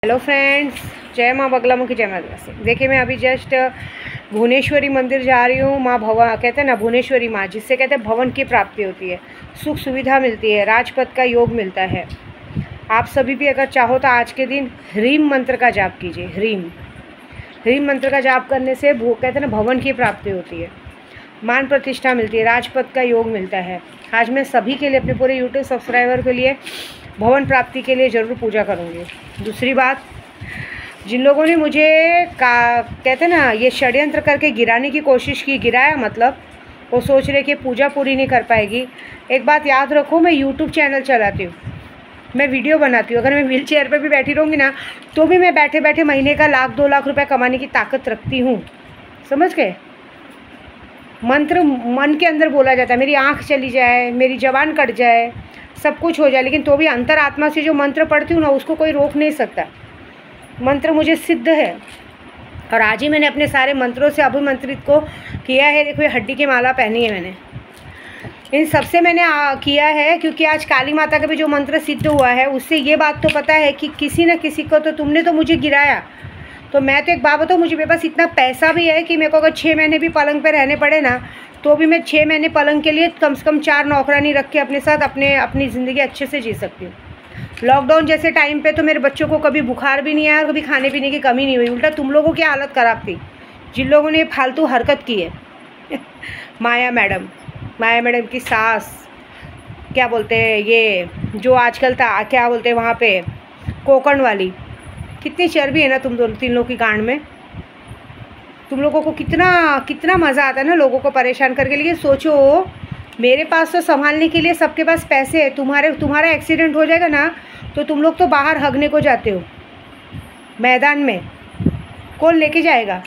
Hello friends, जय माँ बगलामुखी, जय माँ से। देखिए, मैं अभी जस्ट भुवनेश्वरी मंदिर जा रही हूँ। माँ भवन कहते हैं ना, भुवनेश्वरी माँ, जिससे कहते हैं भवन की प्राप्ति होती है, सुख सुविधा मिलती है, राजपद का योग मिलता है। आप सभी भी अगर चाहो तो आज के दिन ह्रीम मंत्र का जाप कीजिए। ह्रीम मंत्र का जाप करने से कहते हैं ना भवन की प्राप्ति होती है, मान प्रतिष्ठा मिलती है, राजपद का योग मिलता है। आज मैं सभी के लिए, अपने पूरे यूट्यूब सब्सक्राइबर के लिए भवन प्राप्ति के लिए ज़रूर पूजा करूँगी। दूसरी बात, जिन लोगों ने मुझे कहते हैं ना ये षड्यंत्र करके गिराने की कोशिश की, गिराया मतलब वो सोच रहे कि पूजा पूरी नहीं कर पाएगी। एक बात याद रखो, मैं यूट्यूब चैनल चलाती हूँ, मैं वीडियो बनाती हूँ। अगर मैं व्हील चेयर पर भी बैठी रहूँगी ना, तो भी मैं बैठे बैठे महीने का 1-2 लाख रुपये कमाने की ताकत रखती हूँ। समझ गए? मंत्र मन के अंदर बोला जाता है, मेरी आँख चली जाए, मेरी जबान कट जाए, सब कुछ हो जाए, लेकिन तो भी अंतर आत्मा से जो मंत्र पढ़ती हूँ ना, उसको कोई रोक नहीं सकता। मंत्र मुझे सिद्ध है। और आज ही मैंने अपने सारे मंत्रों से अभिमंत्रित को किया है। देखो, ये हड्डी की माला पहनी है मैंने, इन सबसे मैंने किया है, क्योंकि आज काली माता का भी जो मंत्र सिद्ध हुआ है, उससे ये बात तो पता है कि किसी न किसी को तो तुमने तो मुझे गिराया। तो मैं तो एक बात बताऊँ, मुझे मेरे पास इतना पैसा भी है कि मेरे को अगर 6 महीने भी पलंग पे रहने पड़े ना, तो भी मैं 6 महीने पलंग के लिए कम से कम 4 नौकरानी रख के अपने साथ अपनी ज़िंदगी अच्छे से जी सकती हूँ। लॉकडाउन जैसे टाइम पे तो मेरे बच्चों को कभी बुखार भी नहीं आया और कभी खाने पीने की कमी नहीं हुई। उल्टा तुम लोगों की हालत ख़राब थी, जिन लोगों ने फालतू हरकत की है। माया मैडम की सास, क्या बोलते हैं ये जो आजकल था, क्या बोलते हैं वहाँ पे, कोकण वाली, कितनी चर्बी है ना तुम तीन लोगों की गांड में। तुम लोगों को कितना मज़ा आता है ना लोगों को परेशान करके। लेकिन सोचो, मेरे पास तो संभालने के लिए सबके पास पैसे है। तुम्हारा एक्सीडेंट हो जाएगा ना, तो तुम लोग तो बाहर हगने को जाते हो मैदान में, कौन लेके जाएगा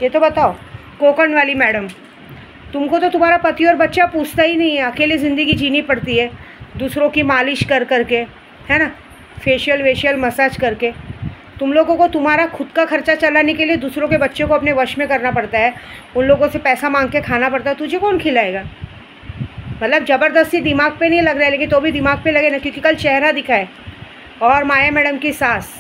ये तो बताओ। कोकण वाली मैडम, तुमको तो तुम्हारा पति और बच्चा पूछता ही नहीं है, अकेले ज़िंदगी जीनी पड़ती है, दूसरों की मालिश कर करके, है ना, फेशियल मसाज करके। तुम लोगों को तुम्हारा खुद का खर्चा चलाने के लिए दूसरों के बच्चों को अपने वश में करना पड़ता है, उन लोगों से पैसा मांग के खाना पड़ता है। तुझे कौन खिलाएगा? मतलब ज़बरदस्ती दिमाग पे नहीं लग रहा है, लेकिन तो भी दिमाग पे लगे ना, क्योंकि कल चेहरा दिखा है। और माया मैडम की सास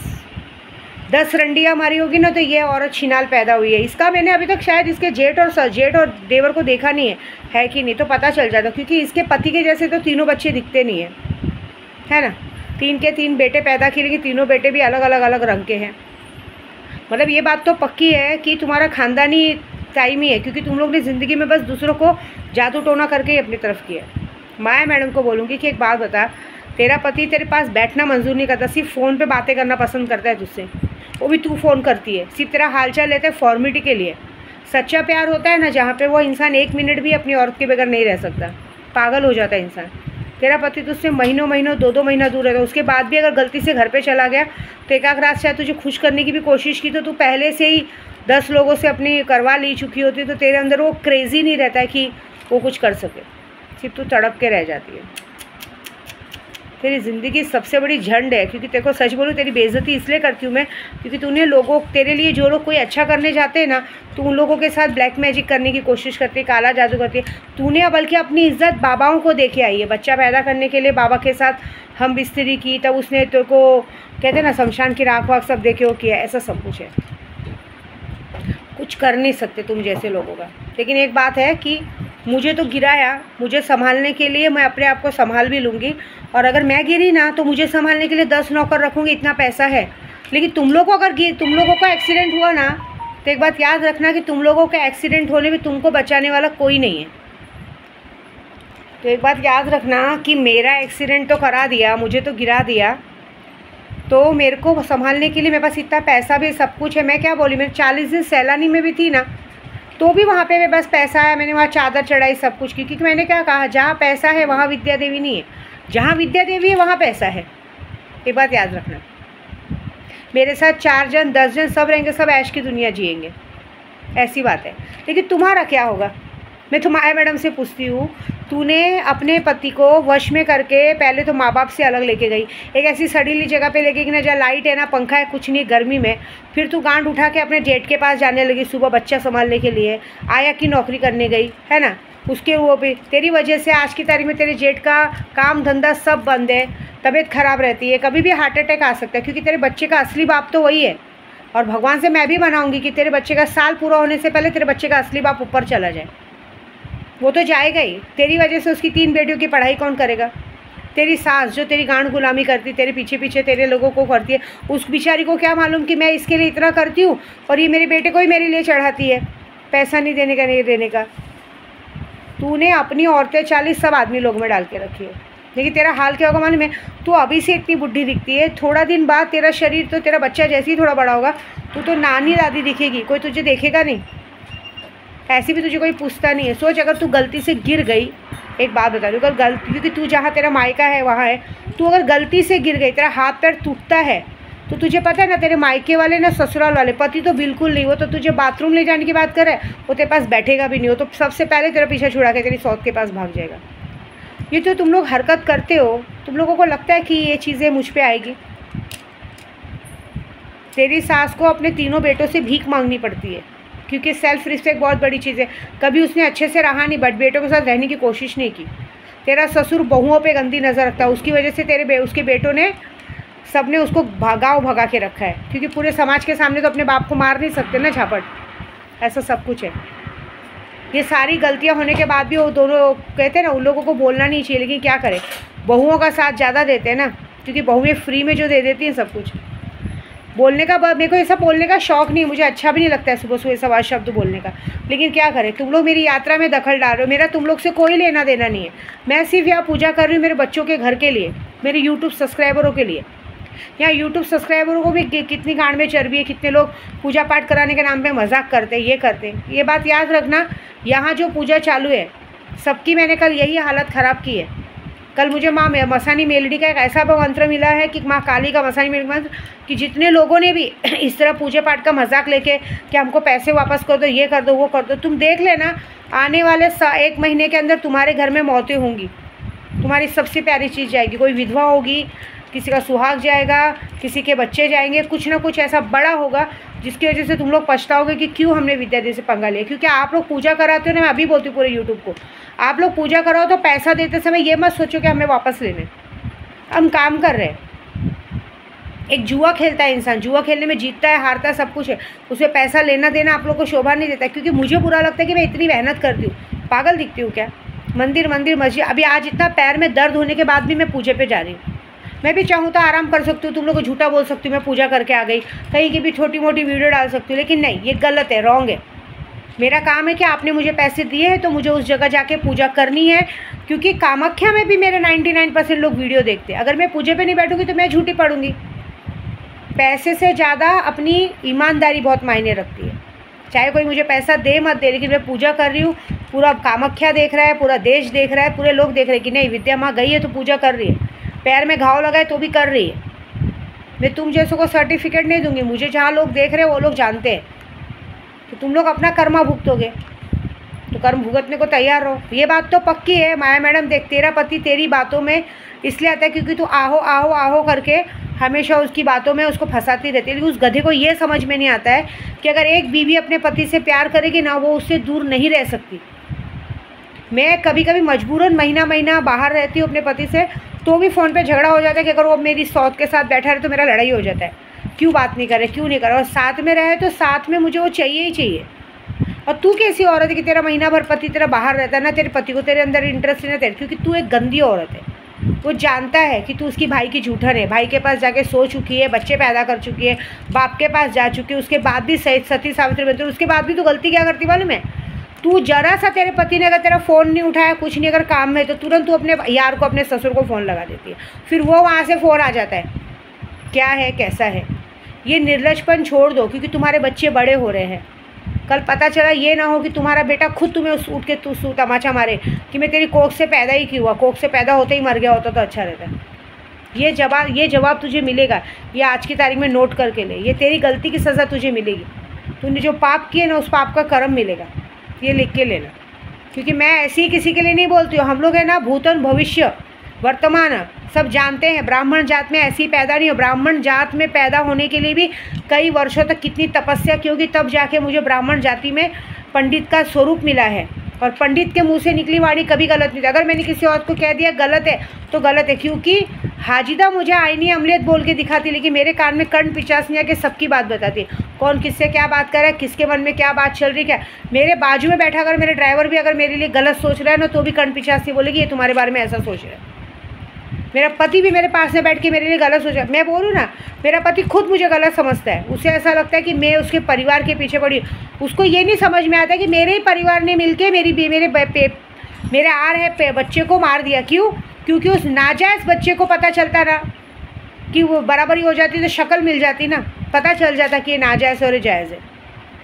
10 रंडियाँ मारी होगी ना, तो ये औरत छिनाल पैदा हुई है। इसका मैंने अभी तक शायद इसके जेठ और देवर को देखा नहीं है कि नहीं, तो पता चल जाता, क्योंकि इसके पति के जैसे तो तीनों बच्चे दिखते नहीं है ना। 3 के 3 बेटे पैदा किए, लेकिन तीनों बेटे भी अलग रंग के हैं। मतलब ये बात तो पक्की है कि तुम्हारा खानदानी टाइम ही है, क्योंकि तुम लोग ने ज़िंदगी में बस दूसरों को जादू टोना करके ही अपनी तरफ किया। माया मैडम को बोलूँगी कि एक बात बता, तेरा पति तेरे पास बैठना मंजूर नहीं करता, सिर्फ फ़ोन पे बातें करना पसंद करता है तुझसे, वो भी तू फ़ोन करती है, सिर्फ तेरा हालचाल लेता है फॉर्मेलिटी के लिए। सच्चा प्यार होता है ना, जहाँ पे वो इंसान 1 मिनट भी अपनी औरत के बगैर नहीं रह सकता, पागल हो जाता है इंसान। तेरा पति तुझसे महीनों 2-2 महीना दूर रहता है, उसके बाद भी अगर गलती से घर पे चला गया, तो एक रात शायद तुझे खुश करने की भी कोशिश की, तो तू पहले से ही 10 लोगों से अपनी करवा ली चुकी होती, तो तेरे अंदर वो क्रेज़ी नहीं रहता है कि वो कुछ कर सके, सिर्फ तू तड़प के रह जाती है। तेरी ज़िंदगी सबसे बड़ी झंड है, क्योंकि तेरे को सच बोलूँ, तेरी बेइज्जती इसलिए करती हूँ मैं, क्योंकि तूने लोगों, तेरे लिए जो लोग कोई अच्छा करने जाते हैं ना, तो उन लोगों के साथ ब्लैक मैजिक करने की कोशिश करती है, काला जादू करती है। तूने बल्कि अपनी इज्जत बाबाओं को दे के आई है। बच्चा पैदा करने के लिए बाबा के साथ हम बिस्तरी की, तब उसने तेरे को कहते हैं ना शमशान की राख वाख सब दे के वो किया, ऐसा सब कुछ है। कुछ कर नहीं सकते तुम जैसे लोगों का। लेकिन एक बात है कि मुझे तो गिराया, मुझे संभालने के लिए मैं अपने आप को संभाल भी लूँगी, और अगर मैं गिरी ना, तो मुझे संभालने के लिए 10 नौकर रखूँगी, इतना पैसा है। लेकिन तुम लोगों का एक्सीडेंट हुआ ना, तो एक बात याद रखना कि तुम लोगों का एक्सीडेंट होने में तुमको बचाने वाला कोई नहीं है। तो एक बात याद रखना कि मेरा एक्सीडेंट तो करा दिया, मुझे तो गिरा दिया, तो मेरे को संभालने के लिए मेरे पास इतना पैसा भी सब कुछ है। मैं क्या बोली, मैं 40 दिन सैलानी में भी थी ना, तो भी वहाँ पे मेरे पास पैसा है, मैंने वहाँ चादर चढ़ाई, सब कुछ की, क्योंकि मैंने क्या कहा, जहाँ पैसा है वहाँ विद्या देवी नहीं है, जहाँ विद्या देवी है वहाँ पैसा है। एक बात याद रखना, मेरे साथ 4 जन 10 जन सब रहेंगे, सब ऐश की दुनिया जिएंगे, ऐसी बात है। लेकिन तुम्हारा क्या होगा? मैं तो माया मैडम से पूछती हूँ, तूने अपने पति को वश में करके पहले तो माँ बाप से अलग लेके गई, एक ऐसी सड़ीली जगह पे लेके कि ना, जहाँ लाइट है ना, पंखा है, कुछ नहीं, गर्मी में। फिर तू गांड उठा के अपने जेठ के पास जाने लगी सुबह बच्चा संभालने के लिए, आया की नौकरी करने गई, है ना। उसके वो भी तेरी वजह से आज की तारीख में तेरे जेठ का काम धंधा सब बंद है, तबीयत खराब रहती है, कभी भी हार्ट अटैक आ सकता है, क्योंकि तेरे बच्चे का असली बाप तो वही है। और भगवान से मैं भी मनाऊंगी कि तेरे बच्चे का साल पूरा होने से पहले तेरे बच्चे का असली बाप ऊपर चला जाए। वो तो जाएगा ही, तेरी वजह से उसकी 3 बेटियों की पढ़ाई कौन करेगा? तेरी सास जो तेरी गांड गुलामी करती, तेरे पीछे पीछे तेरे लोगों को करती है, उस बेचारी को क्या मालूम कि मैं इसके लिए इतना करती हूँ और ये मेरे बेटे को ही मेरे लिए चढ़ाती है, पैसा नहीं देने का, नहीं देने का। तूने अपनी औरतें 40 सब आदमी लोग में डाल के रखी है। लेकिन तेरा हाल क्या होगा मालूम है? तू अभी से इतनी बुढ़ी दिखती है, थोड़ा दिन बाद तेरा शरीर तो तेरा बच्चा जैसे ही थोड़ा बड़ा होगा तू तो नानी दादी दिखेगी, कोई तुझे देखेगा नहीं, ऐसी भी तुझे कोई पूछता नहीं है। सोच, अगर तू गलती से गिर गई, एक बात बता दूँ, अगर गलती, क्योंकि तू जहाँ तेरा मायका है वहाँ है, तू अगर गलती से गिर गई, तेरा हाथ पैर टूटता है, तो तुझे पता है ना, तेरे मायके वाले ना ससुराल वाले, पति तो बिल्कुल नहीं, वो तो तुझे बाथरूम ले जाने की बात कर रहा है, वो तेरे पास बैठेगा भी नहीं, वो तो सबसे पहले तेरा पीछा छुड़ा के तेरी सौत के पास भाग जाएगा। ये तो तुम लोग हरकत करते हो, तुम लोगों को लगता है कि ये चीज़ें मुझ पे आएगी। तेरी सास को अपने तीनों बेटों से भीख मांगनी पड़ती है, क्योंकि सेल्फ रिस्पेक्ट बहुत बड़ी चीज़ है। कभी उसने अच्छे से रहा नहीं, बट बेटों के साथ रहने की कोशिश नहीं की। तेरा ससुर बहुओं पे गंदी नज़र रखता है, उसकी वजह से उसके बेटों ने सबने उसको भगा के रखा है, क्योंकि पूरे समाज के सामने तो अपने बाप को मार नहीं सकते ना झापट, ऐसा सब कुछ है। ये सारी गलतियां होने के बाद भी वो दोनों कहते हैं ना, उन लोगों को बोलना नहीं चाहिए, लेकिन क्या करें, बहुओं का साथ ज़्यादा देते हैं ना, क्योंकि बहुएं फ्री में जो दे देती हैं सब कुछ। बोलने का मेरे को ऐसा बोलने का शौक़ नहीं, मुझे अच्छा भी नहीं लगता है सुबह सुबह सवाल शब्द बोलने का, लेकिन क्या करें, तुम लोग मेरी यात्रा में दखल डाल रहे हो। मेरा तुम लोग से कोई लेना देना नहीं है, मैं सिर्फ यहाँ पूजा कर रही हूँ मेरे बच्चों के घर के लिए, मेरे यूट्यूब सब्सक्राइबरों के लिए। यहाँ यूट्यूब सब्सक्राइबरों को भी कितनी गांड में चर्बी है, कितने लोग पूजा पाठ कराने के नाम पे मजाक करते हैं, ये करते हैं। ये बात याद रखना, यहाँ जो पूजा चालू है सबकी मैंने कल यही हालत ख़राब की है। कल मुझे माँ मसानी मेलडी का एक ऐसा मंत्र मिला है कि माँ काली का मसानी मेलडी मंत्र, कि जितने लोगों ने भी इस तरह पूजा पाठ का मजाक लेके कि हमको पैसे वापस कर दो, ये कर दो, वो कर दो, तुम देख लेना आने वाले 1 महीने के अंदर तुम्हारे घर में मौतें होंगी, तुम्हारी सबसे प्यारी चीज़ जाएगी, कोई विधवा होगी, किसी का सुहाग जाएगा, किसी के बच्चे जाएंगे, कुछ ना कुछ ऐसा बड़ा होगा जिसकी वजह से तुम लोग पछताओगे कि क्यों हमने विद्या दी से पंगा लिया। क्योंकि आप लोग पूजा कराते हो ना, मैं अभी बोलती हूँ पूरे यूट्यूब को, आप लोग पूजा कराओ तो पैसा देते समय ये मत सोचो कि हमें वापस लेने, हम काम कर रहे हैं। एक जुआ खेलता है इंसान, जुआ खेलने में जीतता है हारता है सब कुछ है, उसमें पैसा लेना देना आप लोग को शोभा नहीं देता। क्योंकि मुझे बुरा लगता है कि मैं इतनी मेहनत करती हूँ, पागल दिखती हूँ क्या? मंदिर मस्जिद, अभी आज इतना पैर में दर्द होने के बाद भी मैं पूजे पे जा रही हूँ। मैं भी चाहूँ तो आराम कर सकती हूँ, तुम लोग को झूठा बोल सकती हूँ, मैं पूजा करके आ गई, कहीं की भी छोटी मोटी वीडियो डाल सकती हूँ, लेकिन नहीं, ये गलत है, रॉन्ग है। मेरा काम है कि आपने मुझे पैसे दिए हैं तो मुझे उस जगह जाके पूजा करनी है, क्योंकि कामाख्या में भी मेरे 99% लोग वीडियो देखते हैं। अगर मैं पूजे पे नहीं बैठूँगी तो मैं झूठी पड़ूँगी। पैसे से ज़्यादा अपनी ईमानदारी बहुत मायने रखती है। चाहे कोई मुझे पैसा दे मत दे, लेकिन मैं पूजा कर रही हूँ, पूरा कामाख्या देख रहा है, पूरा देश देख रहा है, पूरे लोग देख रहे हैं कि नहीं विद्या माँ गई है तो पूजा कर रही है, पैर में घाव लगा है तो भी कर रही है। मैं तुम जैसों को सर्टिफिकेट नहीं दूंगी, मुझे जहाँ लोग देख रहे हैं वो लोग जानते हैं कि तुम लोग अपना कर्मा भुगतोगे, तो कर्म भुगतने को तैयार रहो। ये बात तो पक्की है माया मैडम, देख तेरा पति तेरी बातों में इसलिए आता है क्योंकि तू आहो आहो आहो करके हमेशा उसकी बातों में उसको फंसाती रहती है। लेकिन उस गधे को ये समझ में नहीं आता है कि अगर एक बीवी अपने पति से प्यार करेगी ना, वो उससे दूर नहीं रह सकती। मैं कभी कभी मजबूरन महीना बाहर रहती हूँ अपने पति से, तो भी फ़ोन पे झगड़ा हो जाता है कि अगर वो मेरी सौत के साथ बैठा रहे तो मेरा लड़ाई हो जाता है, क्यों बात नहीं करे, क्यों नहीं करे, और साथ में रहे तो साथ में मुझे वो चाहिए ही चाहिए। और तू कैसी औरत है कि तेरा महीना भर पति तेरा बाहर रहता है ना, तेरे पति को तेरे अंदर इंटरेस्ट नहीं है, क्योंकि तू एक गंदी औरत है। वो जानता है कि तू उसकी भाई की जूठन है, भाई के पास जाके सो चुकी है, बच्चे पैदा कर चुकी है, बाप के पास जा चुकी है, उसके बाद भी सती सावित्री बनती है, उसके बाद भी तू गलती क्या करती मालूम है? तू जरा सा तेरे पति ने अगर तेरा फ़ोन नहीं उठाया, कुछ नहीं अगर काम में, तो तुरंत तू अपने यार को, अपने ससुर को फ़ोन लगा देती है, फिर वो वहाँ से फ़ोन आ जाता है, क्या है कैसा है। ये निर्लजपन छोड़ दो, क्योंकि तुम्हारे बच्चे बड़े हो रहे हैं। कल पता चला ये ना हो कि तुम्हारा बेटा खुद तुम्हें उठ के तू तमाचा मारे कि मैं तेरी कोख से पैदा ही क्यों हुआ, कोख से पैदा होते ही मर गया होता तो अच्छा रहता। ये जवाब तुझे मिलेगा, ये आज की तारीख में नोट करके ले, ये तेरी गलती की सज़ा तुझे मिलेगी। तूने जो पाप किए ना, उस पाप का कर्म मिलेगा, ये लिख के लेना। क्योंकि मैं ऐसे ही किसी के लिए नहीं बोलती हूँ, हम लोग है ना भूतन भविष्य वर्तमान सब जानते हैं। ब्राह्मण जात में ऐसी पैदा नहीं हो, ब्राह्मण जात में पैदा होने के लिए भी कई वर्षों तक कितनी तपस्या की होगी, तब जाके मुझे ब्राह्मण जाति में पंडित का स्वरूप मिला है। और पंडित के मुंह से निकली वाणी कभी गलत नहीं थी। अगर मैंने किसी और को कह दिया गलत है तो गलत है, क्योंकि हाजिदा मुझे आईनी अमलियत बोल के दिखाती, लेकिन मेरे कान में कर्ण पिचासनिया के सबकी बात बताती, कौन किससे क्या बात कर रहा है, किसके मन में क्या बात चल रही, क्या मेरे बाजू में बैठा अगर मेरे ड्राइवर भी अगर मेरे लिए गलत सोच रहा है ना, तो भी कर्ण पिचासनी बोलेगी ये तुम्हारे बारे में ऐसा सोच रहा है। मेरा पति भी मेरे पास में बैठ के मेरे लिए गलत सोच रहा है। मैं बोलूँ ना, मेरा पति खुद मुझे गलत समझता है, उसे ऐसा लगता है कि मैं उसके परिवार के पीछे पड़ी। उसको ये नहीं समझ में आता कि मेरे ही परिवार ने मिलके मेरे आ रहे बच्चे को मार दिया। क्यों? क्योंकि उस नाजायज़ बच्चे को पता चलता ना कि वो बराबरी हो जाती तो शक्ल मिल जाती ना, पता चल जाता कि ये नाजायज़ और जायज़ है।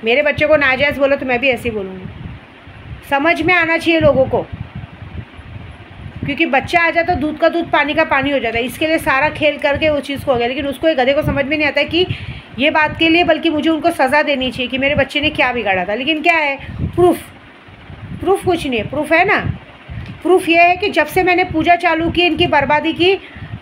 मेरे बच्चे को नाजायज़ बोलो तो मैं भी ऐसे ही बोलूँगी। समझ में आना चाहिए लोगों को, क्योंकि बच्चा आ जाता तो दूध का दूध पानी का पानी हो जाता है। इसके लिए सारा खेल करके उस चीज़ को हो गया, लेकिन उसको एक गधे को समझ में नहीं आता कि ये बात के लिए बल्कि मुझे उनको सज़ा देनी चाहिए कि मेरे बच्चे ने क्या बिगाड़ा था। लेकिन क्या है प्रूफ कुछ नहीं है। प्रूफ है ना, प्रूफ ये है कि जब से मैंने पूजा चालू की, इनकी बर्बादी की,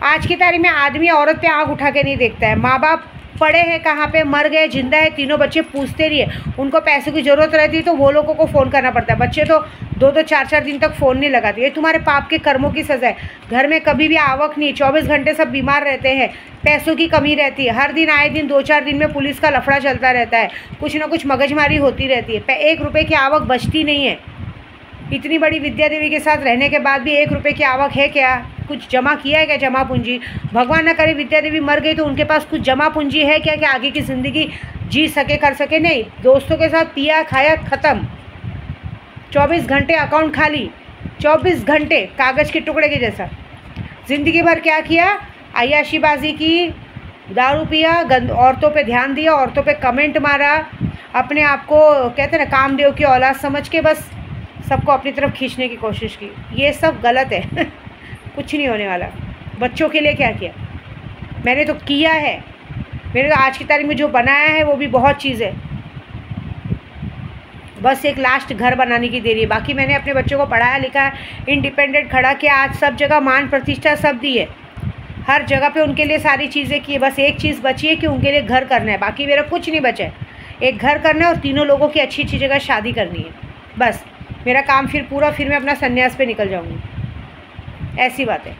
आज की तारीख में आदमी औरत पे आँख उठा के नहीं देखता है। माँ बाप पड़े हैं कहाँ पे, मर गए, जिंदा है, तीनों बच्चे पूछते रहिए। उनको पैसों की ज़रूरत रहती है तो वो लोगों को फ़ोन करना पड़ता है। बच्चे तो 2-2 4-4 दिन तक फ़ोन नहीं लगाते। ये तुम्हारे पाप के कर्मों की सज़ा है। घर में कभी भी आवक नहीं, 24 घंटे सब बीमार रहते हैं, पैसों की कमी रहती है, हर दिन आए दिन 2-4 दिन में पुलिस का लफड़ा चलता रहता है, कुछ ना कुछ मगजमारी होती रहती है। 1 रुपये की आवक बचती नहीं है। इतनी बड़ी विद्या देवी के साथ रहने के बाद भी 1 रुपये की आवक है क्या? कुछ जमा किया है क्या? जमा पूंजी? भगवान न करे विद्या देवी मर गई तो उनके पास कुछ जमा पूंजी है क्या कि आगे की ज़िंदगी जी सके, कर सके? नहीं। दोस्तों के साथ पिया खाया, ख़त्म। 24 घंटे अकाउंट खाली, 24 घंटे कागज़ के टुकड़े के जैसा। ज़िंदगी भर क्या किया? अय्याशीबाजी की, दारू पिया, औरतों पे ध्यान दिया, औरतों पे कमेंट मारा, अपने आप को कहते हैं ना कामदेव की औलाद समझ के बस सबको अपनी तरफ खींचने की कोशिश की। ये सब गलत है। कुछ नहीं होने वाला। बच्चों के लिए क्या किया? मैंने तो किया है। मैंने तो आज की तारीख में जो बनाया है वो भी बहुत चीज़ है। बस एक लास्ट घर बनाने की देरी है। बाकी मैंने अपने बच्चों को पढ़ाया लिखा, इंडिपेंडेंट खड़ा किया, आज सब जगह मान प्रतिष्ठा सब दी है, हर जगह पे उनके लिए सारी चीज़ें की है। बस एक चीज़ बची है कि उनके लिए घर करना है। बाकी मेरा कुछ नहीं बचा है। एक घर करना है और तीनों लोगों की अच्छी अच्छी जगह शादी करनी है। बस मेरा काम फिर पूरा, फिर मैं अपना संन्यास पे निकल जाऊँगी। ऐसी बात है।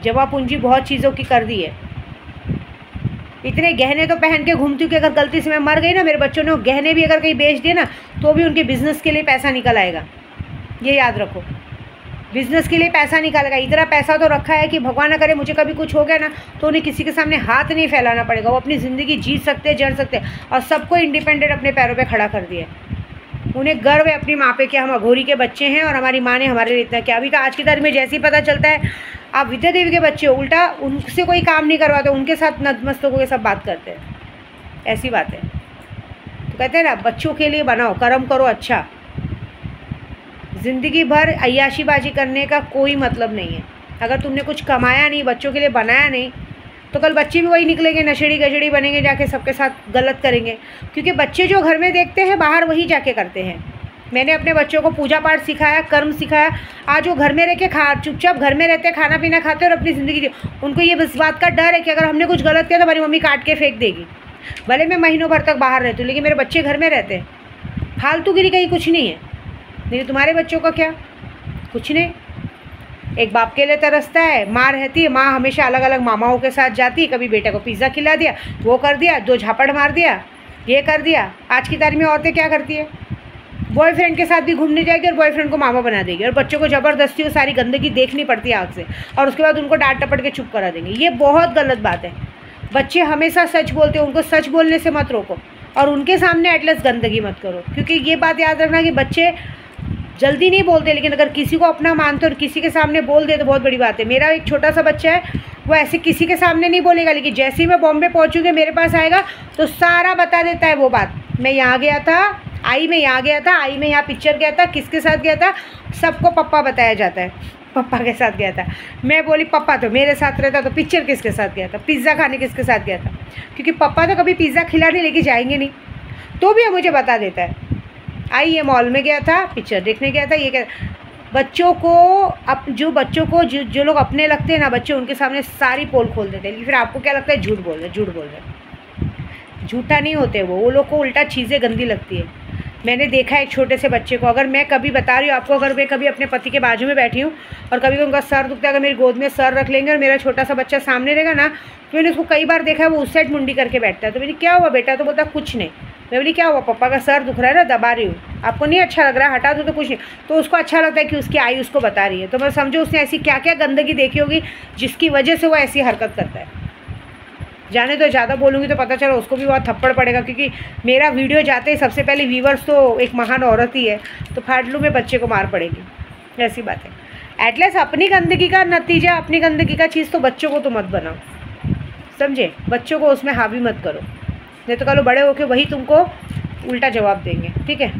जमा पूंजी बहुत चीज़ों की कर दी है। इतने गहने तो पहन के घूमती हूँ कि अगर गलती से मैं मर गई ना, मेरे बच्चों ने गहने भी अगर कहीं बेच दिए ना, तो भी उनके बिज़नेस के लिए पैसा निकल आएगा। ये याद रखो, बिज़नेस के लिए पैसा निकालेगा। इतना पैसा तो रखा है कि भगवान न करे मुझे कभी कुछ हो गया ना, तो उन्हें किसी के सामने हाथ नहीं फैलाना पड़ेगा। वो अपनी ज़िंदगी जी सकते, जड़ सकते, और सबको इंडिपेंडेंट अपने पैरों पर खड़ा कर दिया। उन्हें गर्व है अपनी माँ पे कि हम अघोरी के बच्चे हैं और हमारी माँ ने हमारे लिए इतना किया। अभी तो आज की तारीख में जैसे ही पता चलता है आप विद्या देवी के बच्चे हो, उल्टा उनसे कोई काम नहीं करवाते, उनके साथ नतमस्तकों के सब बात करते हैं। ऐसी बात है। तो कहते हैं ना, बच्चों के लिए बनाओ, कर्म करो अच्छा। ज़िंदगी भर अय्याशीबाजी करने का कोई मतलब नहीं है। अगर तुमने कुछ कमाया नहीं, बच्चों के लिए बनाया नहीं, तो कल बच्चे भी वही निकलेंगे, नशेड़ी गजड़ी बनेंगे, जाके सबके साथ गलत करेंगे। क्योंकि बच्चे जो घर में देखते हैं बाहर वही जाके करते हैं। मैंने अपने बच्चों को पूजा पाठ सिखाया, कर्म सिखाया। आज वो घर में रह के चुपचाप घर में रहते, खाना पीना खाते और अपनी ज़िंदगी जी। उनको ये इस बात का डर है कि अगर हमने कुछ गलत किया तो हमारी मम्मी काट के फेंक देगी। भले मैं महीनों भर तक बाहर रहती हूँ, लेकिन मेरे बच्चे घर में रहते हैं। फालतूगिरी कहीं कुछ नहीं है। नहीं तुम्हारे बच्चों का क्या? कुछ नहीं। एक बाप के लिए तरसता है, माँ रहती है, माँ हमेशा अलग अलग मामाओं के साथ जाती है। कभी बेटे को पिज़्ज़ा खिला दिया, वो कर दिया, 2 झापड़ मार दिया, ये कर दिया। आज की तारीख में औरतें क्या करती है? बॉयफ्रेंड के साथ भी घूमने जाएगी और बॉयफ्रेंड को मामा बना देगी, और बच्चों को ज़बरदस्ती वो सारी गंदगी देखनी पड़ती है आँख से, और उसके बाद उनको डांट टपट के चुप करा देंगे। ये बहुत गलत बात है। बच्चे हमेशा सच बोलते हैं, उनको सच बोलने से मत रोको, और उनके सामने एटलीस्ट गंदगी मत करो। क्योंकि ये बात याद रखना कि बच्चे जल्दी नहीं बोलते, लेकिन अगर किसी को अपना मानते और किसी के सामने बोल दे तो बहुत बड़ी बात है। मेरा एक छोटा सा बच्चा है, वो ऐसे किसी के सामने नहीं बोलेगा, लेकिन जैसे ही मैं बॉम्बे पहुंचूंगी, मेरे पास आएगा तो सारा बता देता है वो बात। मैं यहाँ गया था, आई में यहाँ गया था, आई में यहाँ पिक्चर गया था, किसके साथ गया था, सबको पप्पा बताया जाता है। पप्पा के साथ गया था। मैं बोली पप्पा तो मेरे साथ रहता, तो पिक्चर किसके साथ गया था, पिज़्ज़ा खाने किसके साथ गया था, क्योंकि पप्पा तो कभी पिज़्ज़ा खिलाने लेके जाएंगे नहीं, तो भी मुझे बता देता है। आई ये मॉल में गया था, पिक्चर देखने गया था, ये क्या। बच्चों को जो लोग अपने लगते हैं ना बच्चे, उनके सामने सारी पोल खोल देते हैं। लेकिन फिर आपको क्या लगता है? झूठ बोल रहे। झूठा नहीं होते वो लोग को उल्टा चीज़ें गंदी लगती है। मैंने देखा है एक छोटे से बच्चे को, अगर मैं कभी बता रही हूँ आपको, अगर मैं कभी अपने पति के बाजू में बैठी हूँ और कभी उनका सर दुखता है, अगर मेरी गोद में सर रख लेंगे और मेरा छोटा सा बच्चा सामने रहेगा ना, तो मैंने उसको कई बार देखा है वो उस साइड मुंडी करके बैठता है। तो मैंने क्या हुआ बेटा, तो बोलता कुछ नहीं। मैं बोली क्या हुआ, पापा का सर दुख रहा है ना, दबा रही हूँ, आपको नहीं अच्छा लग रहा है, हटा दो, तो कुछ नहीं। तो उसको अच्छा लगता है कि उसकी आई उसको बता रही है। तो मैं समझो उसने ऐसी क्या क्या गंदगी देखी होगी जिसकी वजह से वो ऐसी हरकत करता है। जाने तो ज़्यादा बोलूँगी तो पता चला उसको भी बहुत थप्पड़ पड़ेगा, क्योंकि मेरा वीडियो जाते ही सबसे पहले व्यूवर्स तो एक महान औरत ही है, तो फाटलू में बच्चे को मार पड़ेगी, ऐसी बात है। एटलीस्ट अपनी गंदगी का नतीजा, अपनी गंदगी का चीज़ तो बच्चों को तो मत बनाओ, समझे, बच्चों को उसमें हावी मत करो, नहीं तो कल बड़े होके वही तुमको उल्टा जवाब देंगे, ठीक है।